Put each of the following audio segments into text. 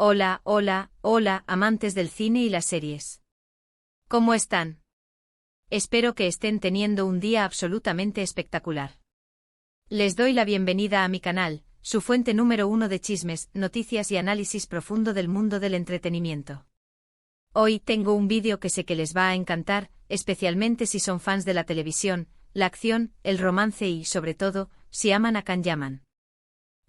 Hola, hola, hola, amantes del cine y las series. ¿Cómo están? Espero que estén teniendo un día absolutamente espectacular. Les doy la bienvenida a mi canal, su fuente número uno de chismes, noticias y análisis profundo del mundo del entretenimiento. Hoy tengo un vídeo que sé que les va a encantar, especialmente si son fans de la televisión, la acción, el romance y, sobre todo, si aman a Can-Yaman.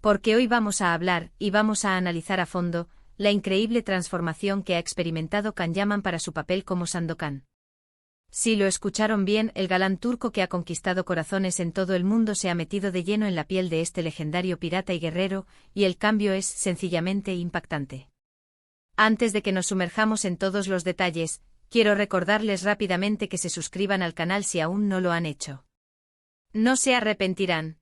Porque hoy vamos a hablar, y vamos a analizar a fondo, la increíble transformación que ha experimentado Can-Yaman para su papel como Sandokan. Si lo escucharon bien, el galán turco que ha conquistado corazones en todo el mundo se ha metido de lleno en la piel de este legendario pirata y guerrero, y el cambio es sencillamente impactante. Antes de que nos sumerjamos en todos los detalles, quiero recordarles rápidamente que se suscriban al canal si aún no lo han hecho. No se arrepentirán.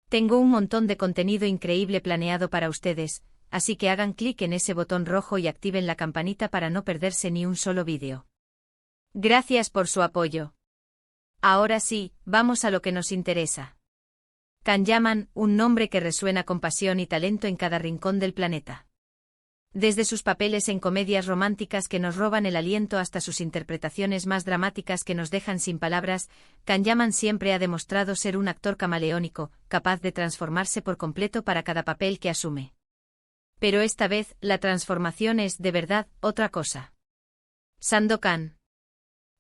Tengo un montón de contenido increíble planeado para ustedes, así que hagan clic en ese botón rojo y activen la campanita para no perderse ni un solo vídeo. Gracias por su apoyo. Ahora sí, vamos a lo que nos interesa. Can-Yaman, un nombre que resuena con pasión y talento en cada rincón del planeta. Desde sus papeles en comedias románticas que nos roban el aliento hasta sus interpretaciones más dramáticas que nos dejan sin palabras, Can-Yaman siempre ha demostrado ser un actor camaleónico, capaz de transformarse por completo para cada papel que asume. Pero esta vez, la transformación es, de verdad, otra cosa. Sandokan.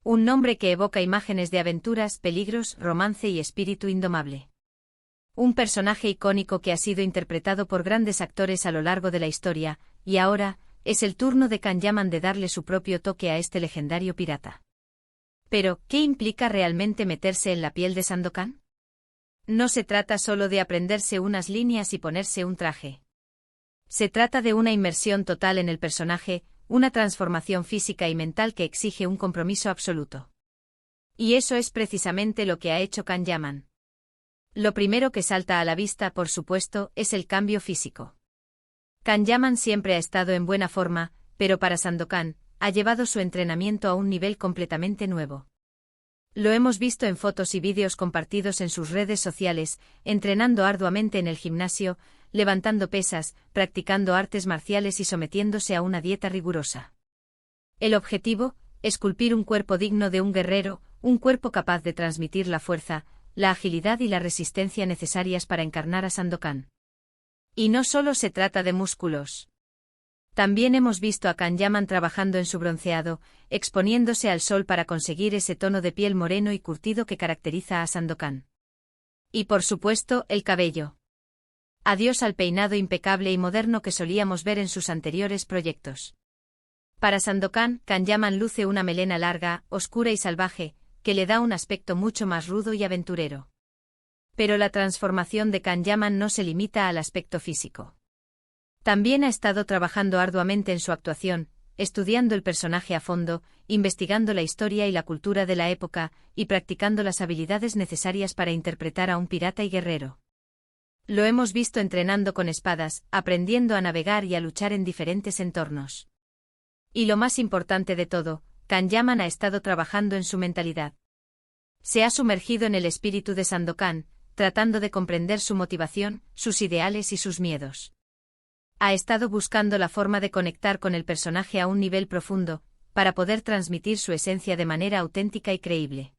Un nombre que evoca imágenes de aventuras, peligros, romance y espíritu indomable. Un personaje icónico que ha sido interpretado por grandes actores a lo largo de la historia, y ahora, es el turno de Can-Yaman de darle su propio toque a este legendario pirata. Pero, ¿qué implica realmente meterse en la piel de Sandokan? No se trata solo de aprenderse unas líneas y ponerse un traje. Se trata de una inmersión total en el personaje, una transformación física y mental que exige un compromiso absoluto. Y eso es precisamente lo que ha hecho Can-Yaman. Lo primero que salta a la vista, por supuesto, es el cambio físico. Can-Yaman siempre ha estado en buena forma, pero para Sandokan, ha llevado su entrenamiento a un nivel completamente nuevo. Lo hemos visto en fotos y vídeos compartidos en sus redes sociales, entrenando arduamente en el gimnasio, levantando pesas, practicando artes marciales y sometiéndose a una dieta rigurosa. El objetivo, esculpir un cuerpo digno de un guerrero, un cuerpo capaz de transmitir la fuerza, la agilidad y la resistencia necesarias para encarnar a Sandokan. Y no solo se trata de músculos. También hemos visto a Can-Yaman trabajando en su bronceado, exponiéndose al sol para conseguir ese tono de piel moreno y curtido que caracteriza a Sandokan. Y por supuesto, el cabello. Adiós al peinado impecable y moderno que solíamos ver en sus anteriores proyectos. Para Sandokan, Can-Yaman luce una melena larga, oscura y salvaje, que le da un aspecto mucho más rudo y aventurero. Pero la transformación de Can-Yaman no se limita al aspecto físico. También ha estado trabajando arduamente en su actuación, estudiando el personaje a fondo, investigando la historia y la cultura de la época, y practicando las habilidades necesarias para interpretar a un pirata y guerrero. Lo hemos visto entrenando con espadas, aprendiendo a navegar y a luchar en diferentes entornos. Y lo más importante de todo, Can-Yaman ha estado trabajando en su mentalidad. Se ha sumergido en el espíritu de Sandokan, tratando de comprender su motivación, sus ideales y sus miedos. Ha estado buscando la forma de conectar con el personaje a un nivel profundo, para poder transmitir su esencia de manera auténtica y creíble.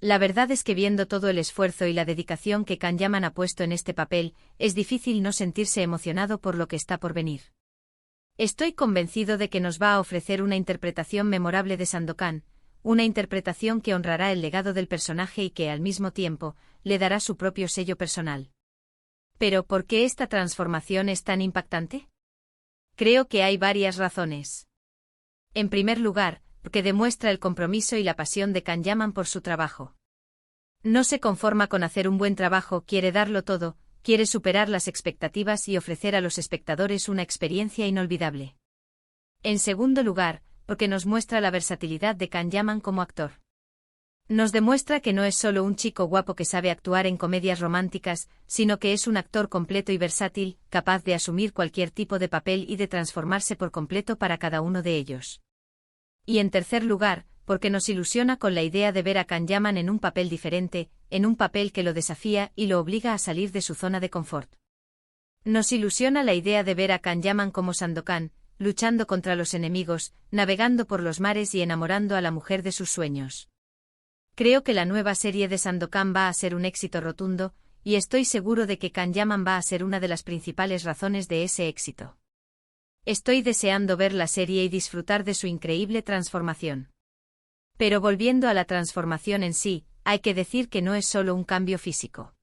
La verdad es que viendo todo el esfuerzo y la dedicación que Can-Yaman ha puesto en este papel, es difícil no sentirse emocionado por lo que está por venir. Estoy convencido de que nos va a ofrecer una interpretación memorable de Sandokan, una interpretación que honrará el legado del personaje y que, al mismo tiempo, le dará su propio sello personal. Pero, ¿por qué esta transformación es tan impactante? Creo que hay varias razones. En primer lugar, porque demuestra el compromiso y la pasión de Can-Yaman por su trabajo. No se conforma con hacer un buen trabajo, quiere darlo todo, quiere superar las expectativas y ofrecer a los espectadores una experiencia inolvidable. En segundo lugar, porque nos muestra la versatilidad de Can-Yaman como actor. Nos demuestra que no es solo un chico guapo que sabe actuar en comedias románticas, sino que es un actor completo y versátil, capaz de asumir cualquier tipo de papel y de transformarse por completo para cada uno de ellos. Y en tercer lugar, porque nos ilusiona con la idea de ver a Can-Yaman en un papel diferente, en un papel que lo desafía y lo obliga a salir de su zona de confort. Nos ilusiona la idea de ver a Kanyaman como Sandokan, luchando contra los enemigos, navegando por los mares y enamorando a la mujer de sus sueños. Creo que la nueva serie de Sandokan va a ser un éxito rotundo, y estoy seguro de que Kanyaman va a ser una de las principales razones de ese éxito. Estoy deseando ver la serie y disfrutar de su increíble transformación. Pero volviendo a la transformación en sí, hay que decir que no es solo un cambio físico.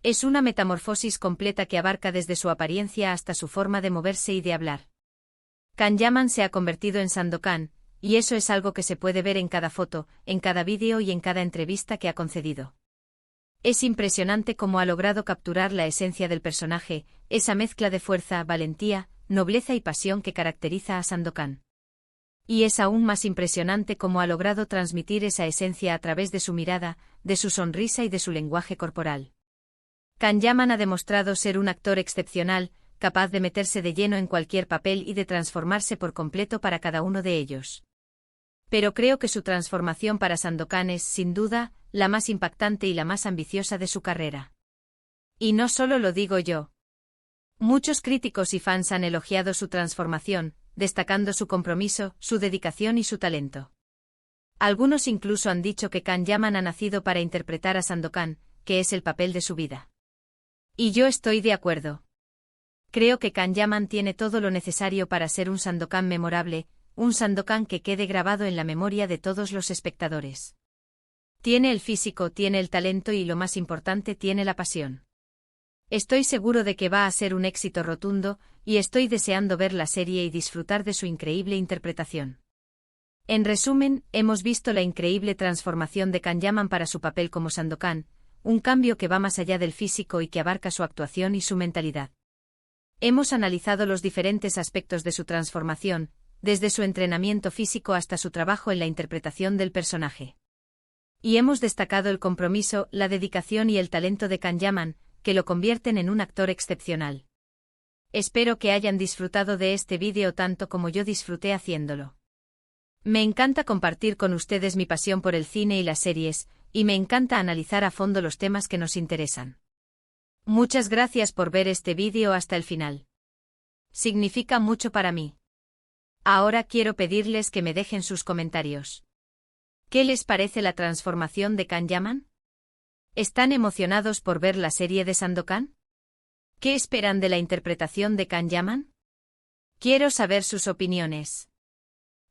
Es una metamorfosis completa que abarca desde su apariencia hasta su forma de moverse y de hablar. Kanyaman se ha convertido en Sandokan, y eso es algo que se puede ver en cada foto, en cada vídeo y en cada entrevista que ha concedido. Es impresionante cómo ha logrado capturar la esencia del personaje, esa mezcla de fuerza, valentía, nobleza y pasión que caracteriza a Sandokan. Y es aún más impresionante cómo ha logrado transmitir esa esencia a través de su mirada, de su sonrisa y de su lenguaje corporal. Kanyaman ha demostrado ser un actor excepcional, capaz de meterse de lleno en cualquier papel y de transformarse por completo para cada uno de ellos. Pero creo que su transformación para Sandokan es, sin duda, la más impactante y la más ambiciosa de su carrera. Y no solo lo digo yo. Muchos críticos y fans han elogiado su transformación, destacando su compromiso, su dedicación y su talento. Algunos incluso han dicho que Kanyaman ha nacido para interpretar a Sandokan, que es el papel de su vida. Y yo estoy de acuerdo. Creo que Kanyaman tiene todo lo necesario para ser un Sandokan memorable, un Sandokan que quede grabado en la memoria de todos los espectadores. Tiene el físico, tiene el talento y lo más importante, tiene la pasión. Estoy seguro de que va a ser un éxito rotundo, y estoy deseando ver la serie y disfrutar de su increíble interpretación. En resumen, hemos visto la increíble transformación de Kanyaman para su papel como Sandokan, un cambio que va más allá del físico y que abarca su actuación y su mentalidad. Hemos analizado los diferentes aspectos de su transformación, desde su entrenamiento físico hasta su trabajo en la interpretación del personaje. Y hemos destacado el compromiso, la dedicación y el talento de Kanyaman, que lo convierten en un actor excepcional. Espero que hayan disfrutado de este vídeo tanto como yo disfruté haciéndolo. Me encanta compartir con ustedes mi pasión por el cine y las series, y me encanta analizar a fondo los temas que nos interesan. Muchas gracias por ver este vídeo hasta el final. Significa mucho para mí. Ahora quiero pedirles que me dejen sus comentarios. ¿Qué les parece la transformación de Kanyaman? ¿Están emocionados por ver la serie de Sandokan? ¿Qué esperan de la interpretación de Kanyaman? Quiero saber sus opiniones.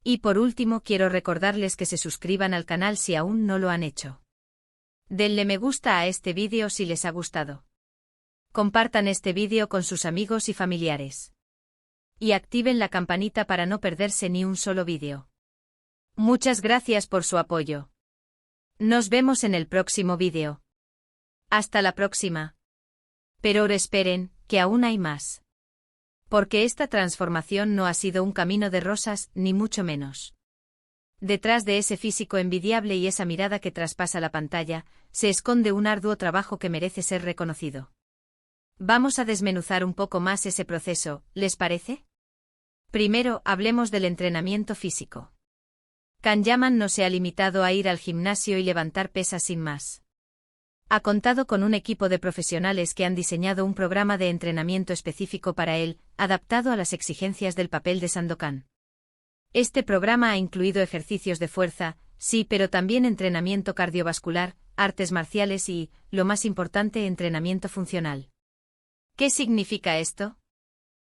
Y por último quiero recordarles que se suscriban al canal si aún no lo han hecho. Denle me gusta a este vídeo si les ha gustado. Compartan este vídeo con sus amigos y familiares. Y activen la campanita para no perderse ni un solo vídeo. Muchas gracias por su apoyo. Nos vemos en el próximo vídeo. Hasta la próxima. Pero ahora esperen, que aún hay más. Porque esta transformación no ha sido un camino de rosas, ni mucho menos. Detrás de ese físico envidiable y esa mirada que traspasa la pantalla, se esconde un arduo trabajo que merece ser reconocido. Vamos a desmenuzar un poco más ese proceso, ¿les parece? Primero, hablemos del entrenamiento físico. Kanyaman no se ha limitado a ir al gimnasio y levantar pesas sin más. Ha contado con un equipo de profesionales que han diseñado un programa de entrenamiento específico para él, adaptado a las exigencias del papel de Sandokan. Este programa ha incluido ejercicios de fuerza, sí, pero también entrenamiento cardiovascular, artes marciales y, lo más importante, entrenamiento funcional. ¿Qué significa esto?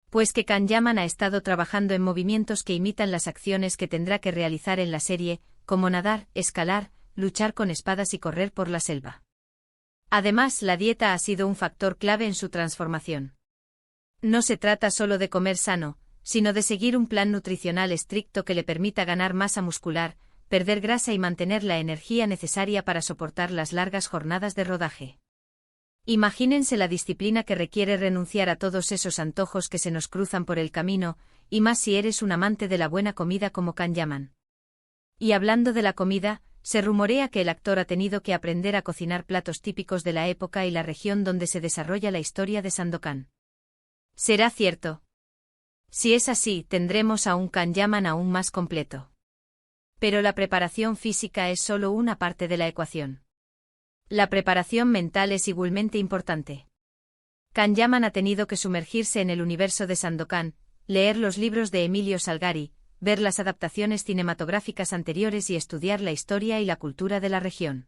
Pues que Kanyaman ha estado trabajando en movimientos que imitan las acciones que tendrá que realizar en la serie, como nadar, escalar, luchar con espadas y correr por la selva. Además, la dieta ha sido un factor clave en su transformación. No se trata solo de comer sano, sino de seguir un plan nutricional estricto que le permita ganar masa muscular, perder grasa y mantener la energía necesaria para soportar las largas jornadas de rodaje. Imagínense la disciplina que requiere renunciar a todos esos antojos que se nos cruzan por el camino, y más si eres un amante de la buena comida como Kanyaman. Y hablando de la comida, se rumorea que el actor ha tenido que aprender a cocinar platos típicos de la época y la región donde se desarrolla la historia de Sandokan. ¿Será cierto? Si es así, tendremos a un Kanyaman aún más completo. Pero la preparación física es solo una parte de la ecuación. La preparación mental es igualmente importante. Kanyaman ha tenido que sumergirse en el universo de Sandokan, leer los libros de Emilio Salgari, ver las adaptaciones cinematográficas anteriores y estudiar la historia y la cultura de la región.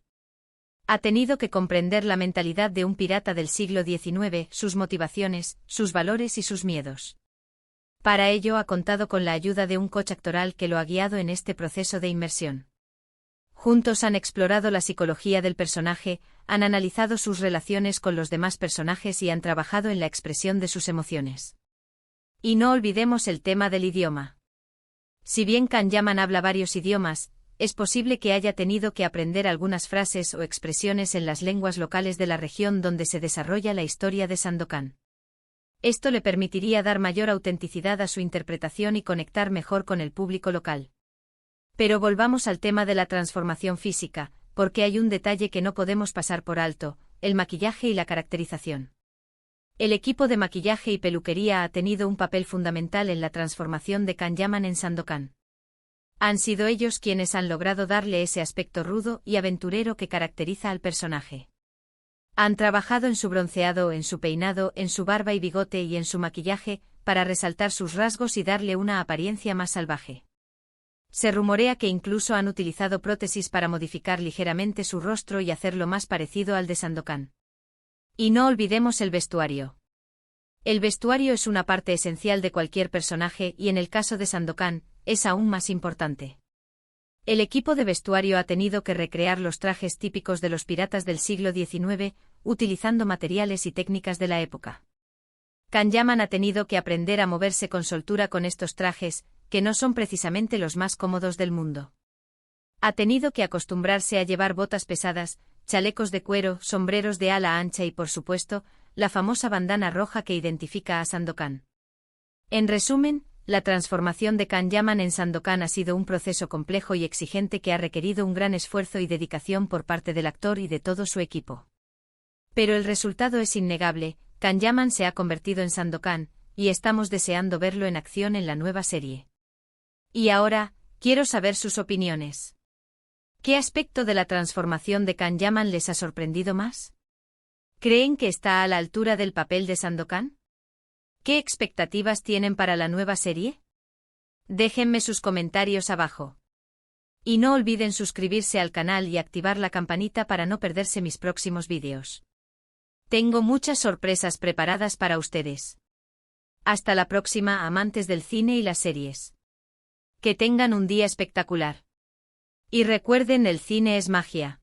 Ha tenido que comprender la mentalidad de un pirata del siglo XIX, sus motivaciones, sus valores y sus miedos. Para ello ha contado con la ayuda de un coach actoral que lo ha guiado en este proceso de inmersión. Juntos han explorado la psicología del personaje, han analizado sus relaciones con los demás personajes y han trabajado en la expresión de sus emociones. Y no olvidemos el tema del idioma. Si bien Kanyaman habla varios idiomas, es posible que haya tenido que aprender algunas frases o expresiones en las lenguas locales de la región donde se desarrolla la historia de Sandokan. Esto le permitiría dar mayor autenticidad a su interpretación y conectar mejor con el público local. Pero volvamos al tema de la transformación física, porque hay un detalle que no podemos pasar por alto: el maquillaje y la caracterización. El equipo de maquillaje y peluquería ha tenido un papel fundamental en la transformación de Kanyaman en Sandokan. Han sido ellos quienes han logrado darle ese aspecto rudo y aventurero que caracteriza al personaje. Han trabajado en su bronceado, en su peinado, en su barba y bigote y en su maquillaje, para resaltar sus rasgos y darle una apariencia más salvaje. Se rumorea que incluso han utilizado prótesis para modificar ligeramente su rostro y hacerlo más parecido al de Sandokan. Y no olvidemos el vestuario. El vestuario es una parte esencial de cualquier personaje y en el caso de Sandokan, es aún más importante. El equipo de vestuario ha tenido que recrear los trajes típicos de los piratas del siglo XIX, utilizando materiales y técnicas de la época. Kanyaman ha tenido que aprender a moverse con soltura con estos trajes, que no son precisamente los más cómodos del mundo. Ha tenido que acostumbrarse a llevar botas pesadas, chalecos de cuero, sombreros de ala ancha y por supuesto, la famosa bandana roja que identifica a Sandokan. En resumen, la transformación de Kanyaman en Sandokan ha sido un proceso complejo y exigente que ha requerido un gran esfuerzo y dedicación por parte del actor y de todo su equipo. Pero el resultado es innegable: Kanyaman se ha convertido en Sandokan, y estamos deseando verlo en acción en la nueva serie. Y ahora, quiero saber sus opiniones. ¿Qué aspecto de la transformación de Kanyaman les ha sorprendido más? ¿Creen que está a la altura del papel de Sandokan? ¿Qué expectativas tienen para la nueva serie? Déjenme sus comentarios abajo. Y no olviden suscribirse al canal y activar la campanita para no perderse mis próximos vídeos. Tengo muchas sorpresas preparadas para ustedes. Hasta la próxima, amantes del cine y las series. Que tengan un día espectacular. Y recuerden, el cine es magia.